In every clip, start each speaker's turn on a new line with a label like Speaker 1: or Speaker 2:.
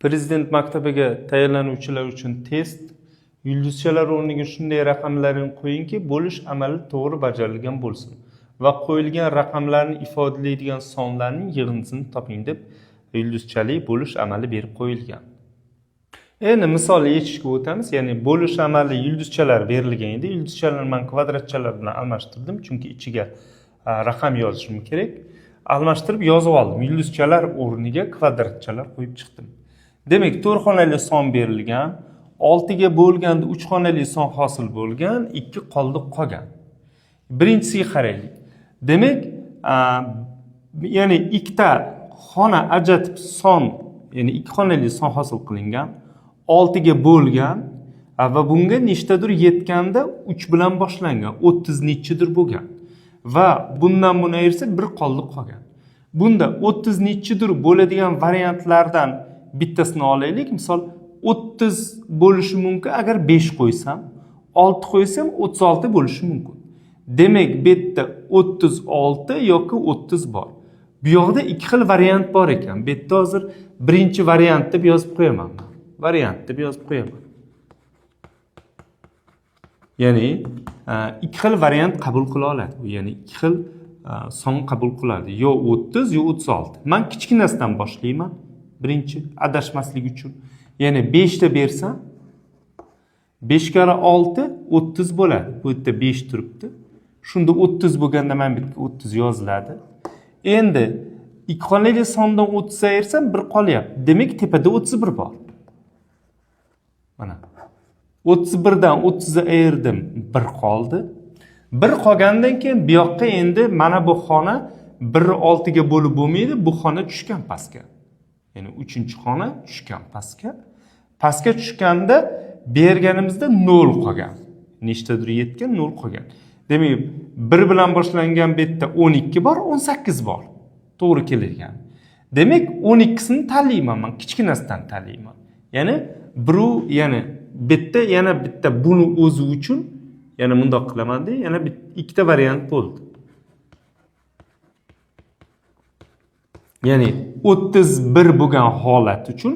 Speaker 1: Prezident maktabiga tayyorlanuvchilar uchun test. Yulduzchalar o'rniga shunday raqamlarni qo'yingki, bo'lish amali to'g'ri bajarilgan bo'lsin va qo'yilgan raqamlarni ifodalaydigan sonlarning yig'indisini toping deb yulduzchali bo'lish amali berib qo'yilgan. Endi misol yechishga o'tamiz. Ya'ni bo'lish amali yulduzchalar berilgan edi. Yulduzchalarni men kvadratchalar bilan almashtirdim, chunki ichiga raqam yozishim kerak. Almashtirib yozib oldim. Yulduzchalar o'rniga kvadratchalar qo'yib chiqdim. Demak, 4 xonali son berilgan, 6 ga bo'lganda 3 xonali son hosil bo'lgan, 2 qoldi qolgan. Birinchisiga qaraylik. Demak, ya'ni ikkita xona ajratib son, ya'ni 2 xonali son hosil qilingan, 6 ga bo'lgan va bunga nechtadir yetganda 3 bilan boshlangan, 30 nechidir bo'lgan. Va bundan buni ayirsak 1 qoldi qolgan. Bunda 30 nechidir bo'ladigan variantlardan bittasini olaylik. Misol 30 bo'lishi mumkin agar 5 qo'ysam, 6 qo'ysam 36 bo'lishi mumkin. Demak, bu yerda 36 yoki 30 bor. Bu yoqda ikki xil variant bor ekan. Bu yerda hozir birinchi variant deb yozib qo'yaman. Variant deb yozib qo'yaman. Ya'ni ikki xil variant qabul qila oladi. Ya'ni ikki xil son qabul qiladi. Yo 30 yo 36. Men kichkinasidan boshlayman. Birinchi adashmaslik uchun. Ya'ni 5 ta bersam 5 kara 6 30 bo'ladi. Bu yerda 5 turibdi. Shunda 30 bo'lganda men bu yerga 30 yoziladi. Endi ikki xonali sondan 30 ayirsam 1 qolyapti. Demak, tepada 31 bor. Mana 31 dan 30 ga ayirdim, 1 qoldi. 1 qolgandan keyin bu yoqqa endi mana bu xona 1 6 ga bo'lib bo'lmaydi, bu xona tushgan pastga. Ya'ni 3-xona tushgan pastga. Pastga tushganda berganimizda 0 qolgan. Nechtadir yetgan 0 qolgan. Demak, 1 bilan boshlangan betda 12 bor, 18 bor. To'g'ri kelgan. Demak, 12sini tanlayman men, kichkinasidan tanlayman. Ya'ni yana bitta, yana bitta buni o'zi uchun, yana bundoq qilaman-da, yana ikkita variant bo'ldi. Ya'ni 31 bo'lgan holat uchun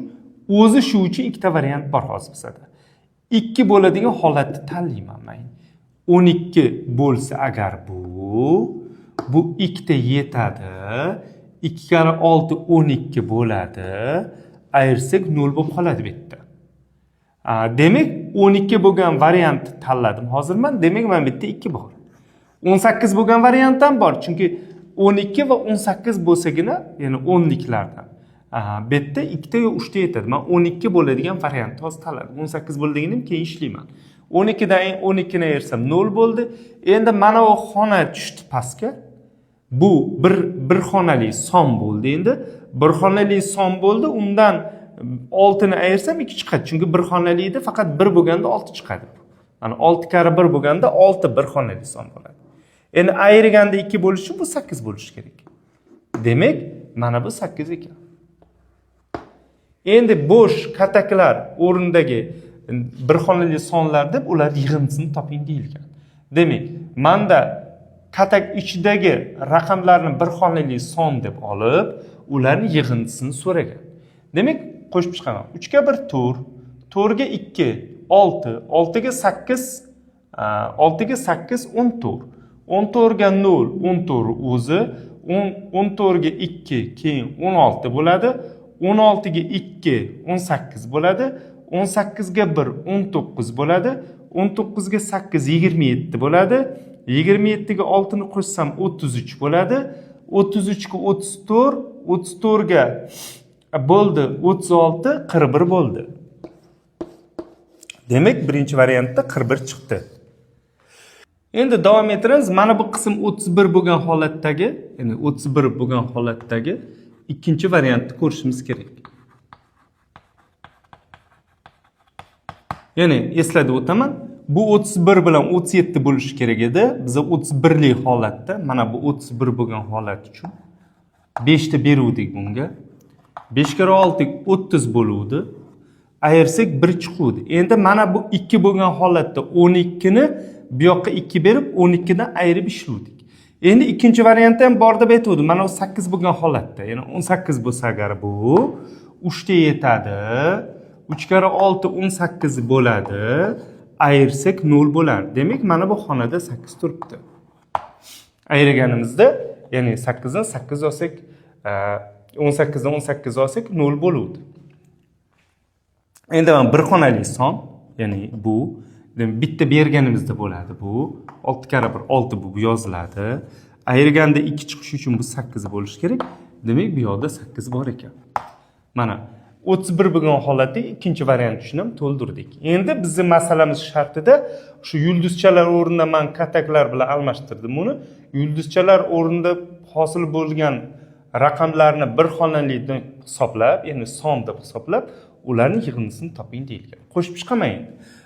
Speaker 1: o'zi shu uchun ikkita variant bor hozir bizda. 2 bo'ladigan holatni tanlayman men. 12 bo'lsa agar bu 2 ta yetadi. 2 kara 6 12 bo'ladi. Ayirsak 0 bo'lib qoladi bu yerda. Demak, 12 bo'lgan variantni tanladim hozir men. Demak, men bu yerda 2 bor. 18 bo'lgan variant ham bor, chunki 12 va 18 bo'lsagina, ya'ni 10liklardan. Bu yerda 2 ta yo 3 ta yetadi. Men 12 bo'ladigan variantni hozir tanladim. 18 bo'ladiganini keyin ishlayman. 12 dan 12 ni ayirsam 0 bo'ldi. Endi mana bu xona tushdi pastga. Bu bir xonali son bo'ldi endi. Bir xonali son bo'ldi. Undan 6 ni ayirsam 2 chiqadi. Chunki bir xonali edi, faqat 1 bo'lganda 6 chiqadi. Mana 6 kara 1 bo'lganda 6 bir xonali son bo'ladi. Endi ayirganda 2 bo'lishi bu 8 bo'lishi kerak. Demak, mana bu 8 ekan. Endi bo'sh kataklar o'rnidagi bir xonali sonlar deb ular yig'indisini toping deyilgan. Demak, menda katak ichidagi raqamlarni bir xonali son deb olib, ularning yig'indisini so'ragan. Demak, qo'shib chiqaman. 3 ga 1 4, 4 ga 2 6, 6 ga 8, 6 ga 8 14. 14 ga 0, 14 o'zi, 14 ga 2 keyin 16 bo'ladi. 16 ga 2 18 bo'ladi. 18 ga 1 19 bo'ladi. 19 ga 8 27 bo'ladi. 27 ga 6 ni qo'shsam 33 bo'ladi. 33 ga 34, 34 ga bo'ldi 36, 41 bo'ldi. Demak, birinchi variantda 41 chiqdi. Endi davom etamiz. Mana bu qism 31 bo'lgan holatdagi, ya'ni 31 bo'lgan holatdagi ikkinchi variantni ko'rishimiz kerak. Ya'ni eslatib o'taman. Bu 31 bilan 37 bo'lishi kerak edi. Biz 31 lik holatda, mana bu 31 bo'lgan holat uchun 5 ta beruvdik bunga. 5 kara 6 30 bo'luvdi. Ayirsak 1 chiquvdi. Endi mana bu 2 bo'lgan holatda 12 ni bu yoqqa 2 berib 12 dan ayirib ishlovdik. Endi ikkinchi variant ham bor deb aytdim. Mana 8 bo'lgan holatda, ya'ni 18 bo'lsa agar bu 3'te yetadi. 3 kara 6 18 bo'ladi. Ayirsak 0 bo'lar. Demak, mana bu xonada 8 turibdi. Ayirganimizda, ya'ni 8 dan 8 olsak, 18 dan 18 olsak 0 bo'ladi. Endi mana bir xonali son, ya'ni bu bitta berganimizda bo'ladi bu. 6 kara 1 6 bu yoziladi. Ayirganda 2 chiqishi uchun bu 8 bo'lishi kerak. Demak, bu yoqda 8 bor ekan. Mana 31 bo'lgan holatda ikkinchi variant uchun ham to'ldirdik. Endi bizning masalamiz shartida shu yulduzchalar o'rnida men kataklar bilan almashtirdim buni. Yulduzchalar o'rnida hosil bo'lgan raqamlarni bir xonalidan hisoblab, ya'ni son deb hisoblab, ularning yig'indisini toping deyilgan. Qo'shib chiqaman.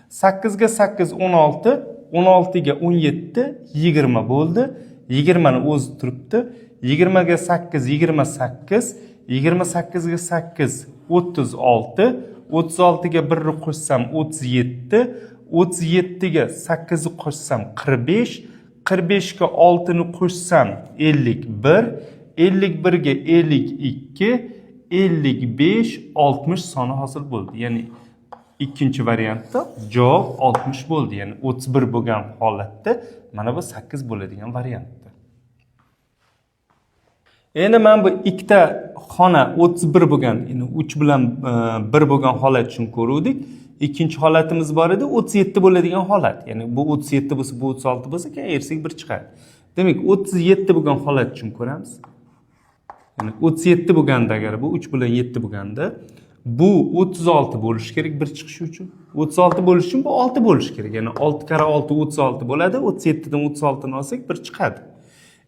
Speaker 1: 8 ga 8 16, 16 ga 17 20 bo'ldi. 20 ni o'zi turibdi. 20 ga 8 28, 28 ga 8 36, 36 ga 1 ni qo'shsam 37, 37 ga 8 ni qo'shsam 45, 45 ga 6 ni qo'shsam 51, 51 ga 52, 55, 60 soni hosil bo'ldi. Ya'ni ikkinchi variantda javob 60 bo'ldi. Ya'ni 31 bo'lgan holatda mana bu 8 bo'ladigan variantda. Endi men bu ikkita xona 31 bo'lgan, ya'ni 3 bilan 1 bo'lgan holat uchun ko'rdik. Ikkinchi holatimiz bor edi, 37 bo'ladigan holat. Ya'ni bu 37 bo'lsa, bu 36 bo'lsa, keyin ayirsak 1 chiqadi. Demak, 37 bo'lgan holat uchun ko'ramiz. Ya'ni 37 bo'lganda agar bu 3 bilan 7 bo'lganda, bu 36 bo'lishi kerak 1 chiqishi uchun. 36 bo'lishi uchun bu 6 bo'lishi kerak. Ya'ni 6 kara 6 36 bo'ladi. 37 dan 36 ni olsak 1 chiqadi.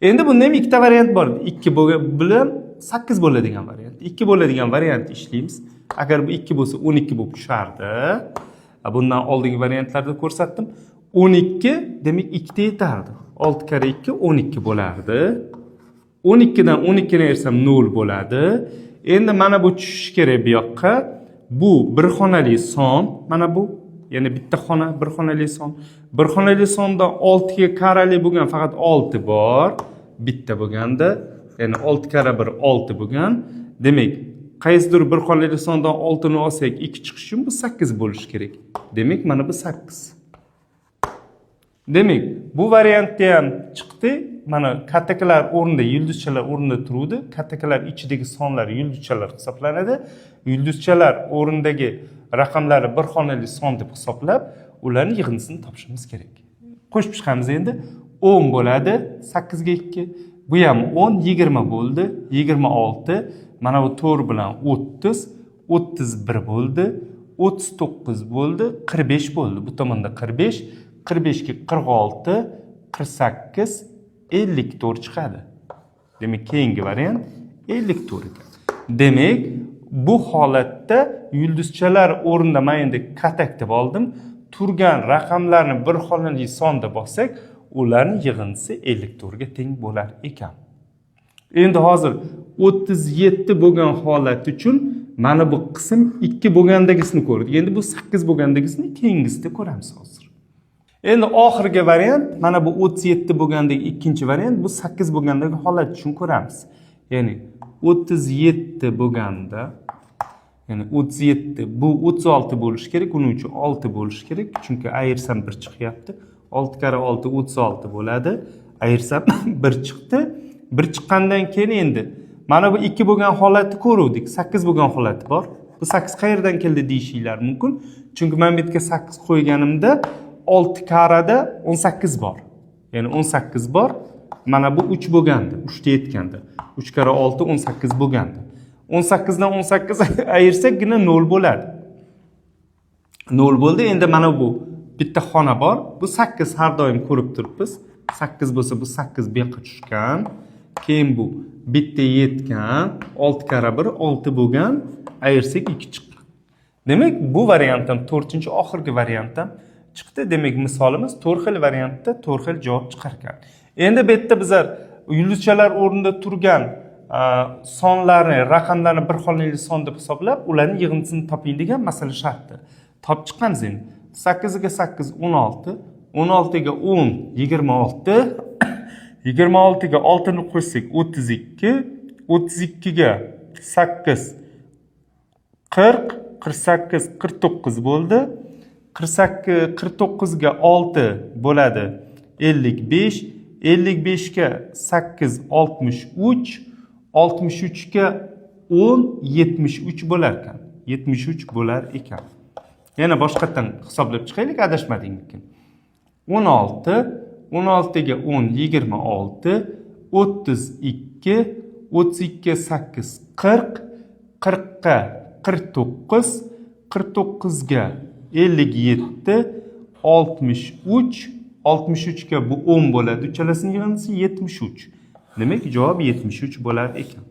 Speaker 1: Endi bunda ham ikkita variant bor. 2 bilan 8 bo'ladigan variant. 2 bo'ladigan variant ishlaymiz. Agar bu 2 bo'lsa 12 bo'lib tushardi. Bundan oldingi variantlarda ko'rsatdim. 12 demak 2 ta yetardi. 6 kara 2 12 bo'lardi. 12 dan 12 ni ayırsam 0 bo'ladi. Endi mana bu tushishi kerak bu yoqqa. Bu bir xonali son, mana bu, ya'ni bitta xona, bir xonali son. Bir xonali sonda 6 ga karali bo'lgan faqat 6 bor. Bitta bo'lganda, ya'ni 6 kara 1 6 bo'lgan. Demak, qaysidir bir xonali sondan 6 ni olsak 2 chiqishi uchun bu 8 bo'lishi kerak. Demak, mana bu 8. Demak, bu variantda ham chiqdi. Mana kataklar o'rnida, yulduzchalar o'rnida turuvdi. Kataklar ichidagi sonlar yulduzchalar hisoblanadi. Yulduzchalar o'rnidagi raqamlarni bir xonali son deb hisoblab, ularning yig'indisini topishimiz kerak. Qo'shib chiqamiz endi. 10 bo'ladi, 8 ga 2. Bu ham 10, 20 bo'ldi, 26. Mana bu 4 bilan 30, 31 bo'ldi, 39 bo'ldi, 45 bo'ldi. Bu tomonda 45, 45 ga 46, 48, 54 chiqadi. Demak, keyingi variant 54 ekan. Demak, bu holatda yulduzchalar o'rnida men endi katak deb oldim. Turgan raqamlarni bir xonali sonda bossak, ularning yig'indisi 54 ga teng bo'lar ekan. Endi hozir 37 bo'lgan holat uchun mana bu qism 2 bo'lgandagisini ko'rdik. Endi bu 8 bo'lgandagisini keyingisida ko'ramiz hozir. Endi oxirgi variant, mana bu 37 bo'lgandagi ikkinchi variant, bu 8 bo'lgandagi holat uchun ko'ramiz. Ya'ni 37 bo'lganda, ya'ni 37 bu 36 bo'lishi kerak, uning uchun 6 bo'lishi kerak, chunki ayirsam 1 chiqyapti. 6 kara 6 36 bo'ladi. Ayirsam 1 chiqdi. 1 chiqqandan keyin endi mana bu 2 bo'lgan holatni ko'ruvdik. 8 bo'lgan holati bor. Bu 8 qayerdan keldi deyishinglar mumkin. Chunki men bu yerga 8 qo'yganimda 6 karada 18 bor. Ya'ni 18 bor. Mana bu 3 bo'lgandi. 3 ta yetgandi. 3 kara 6 18 bo'lgandi. 18 dan 18 ayirsakgina 0 bo'ladi. 0 bo'ldi. Endi mana bu bitta xona bor. Bu 8 har doim ko'rib turibmiz. 8 bo'lsa bu 8 bu yoqqa tushgan. Keyin bu bitta yetgan. 6 kara 1 6 bo'lgan. Ayirsak 2 chiqqan. Demak, bu variantdan 4-oxirgi variantdan chiqdi. Demak, misolimiz 4 xil variantda 4 xil javob chiqar ekan. Endi bu yerda bizlar yulduzchalar o'rnida turgan sonlarni, raqamlarni bir xonali son deb hisoblab, ularning yig'indisini toping degan masala sharti. Topib chiqamiz endi. 8 ga 8 16, 16 ga 10 26, 26 ga 6 ni qo'shsak 32, 32 ga 8 40, 48, 49 bo'ldi. 48, 49 ga 6 bo'ladi 55, 55 ga 8 63, 63 ga 10 73 bo'lar ekan. 73 bo'lar ekan. Yana boshqatdan hisoblab chiqaylik, adashmadingmikin. 16, 16 ga 10 26, 32, 32 ga 8 40, 40 ga 49, 49 ga 57, 63, 63 ga bu 10 bo'ladi. Uchalasini yig'indisi 73. Demak, javob 73 bo'lar ekan.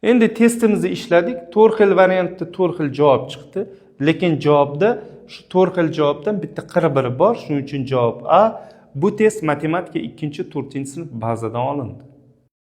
Speaker 1: Endi testimizni ishladik. 4 xil variantda 4 xil javob chiqdi. Lekin javobda shu 4 xil javobdan bitta qiribiri bor. Shuning uchun javob A. Bu test matematika 2-4-sinf bazadan olindi.